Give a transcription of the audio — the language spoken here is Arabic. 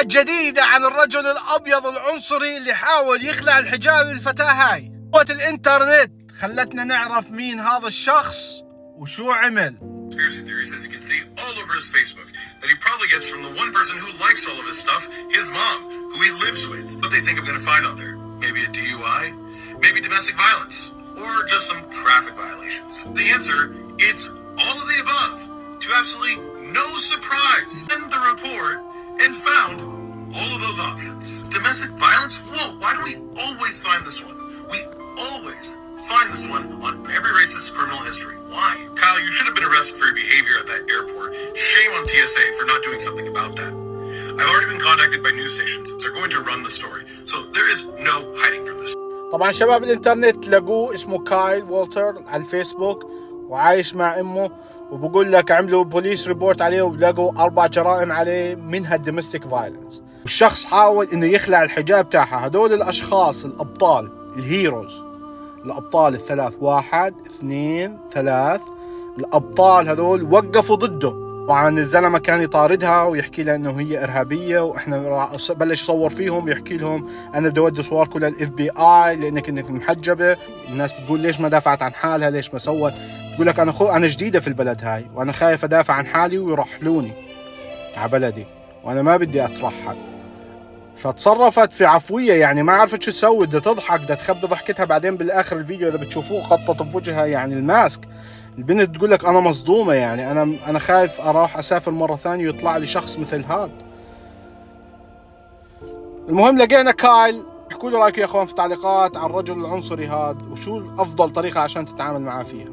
معلومات جديدة عن الرجل الأبيض العنصري اللي حاول يخلع الحجاب للفتاة هاي. قوة الإنترنت خلتنا نعرف مين هذا الشخص وشو عمل. Conspiracy theories, as you can see all over his Facebook, that he probably gets from the one person who likes all of his stuff, his mom, who he lives with. What they think I'm gonna find on there? Maybe a DUI? Maybe domestic violence? Or just some traffic violations? The answer, it's all of the above. To absolutely no surprise. Send the report and found all of those options. Domestic violence? Whoa, why do we always find this one? We always find this one on every racist criminal history. Why? Kyle, you should have been arrested for your behavior at that airport. Shame on TSA for not doing something about that. I've already been contacted by news stations. They're going to run the story. So there is no hiding from this. طبعا شباب الانترنت لقوه، اسمه كايل والتر على الفيسبوك وعايش مع امه، وبقول لك عملوا بوليس ريبورت عليه ولقوا 4 جرائم عليه منها الدومستيك فايلنس. والشخص حاول انه يخلع الحجاب تاعها. هدول الاشخاص الابطال الهيروز، الابطال الثلاث، 1 2 3، الابطال هذول وقفوا ضده. طبعا الزلمه كان يطاردها ويحكي لها انه هي ارهابيه، واحنا بلش يصور فيهم يحكي لهم انا بدي اودي صوركم للاف بي اي لانك محجبه. الناس بتقول ليش ما دافعت عن حالها، ليش ما سوت؟ بتقول لك انا جديده في البلد هاي وانا خايف ادافع عن حالي ويرحلوني على بلدي وانا ما بدي اترحل. فتصرفت في عفويه، يعني ما عرفت شو تسوي، بدها تضحك، بدها تخبي ضحكتها. بعدين بالاخر الفيديو اذا بتشوفوه خطط بوجهها يعني الماسك. البنت تقول لك انا مصدومه، يعني انا خايف اروح اسافر مره ثانيه ويطلع لي شخص مثل هذا. المهم لقينا كايل. احكوا لي رايكم يا اخوان في التعليقات عن الرجل العنصري هذا، وشو افضل طريقه عشان تتعامل معاه فيها.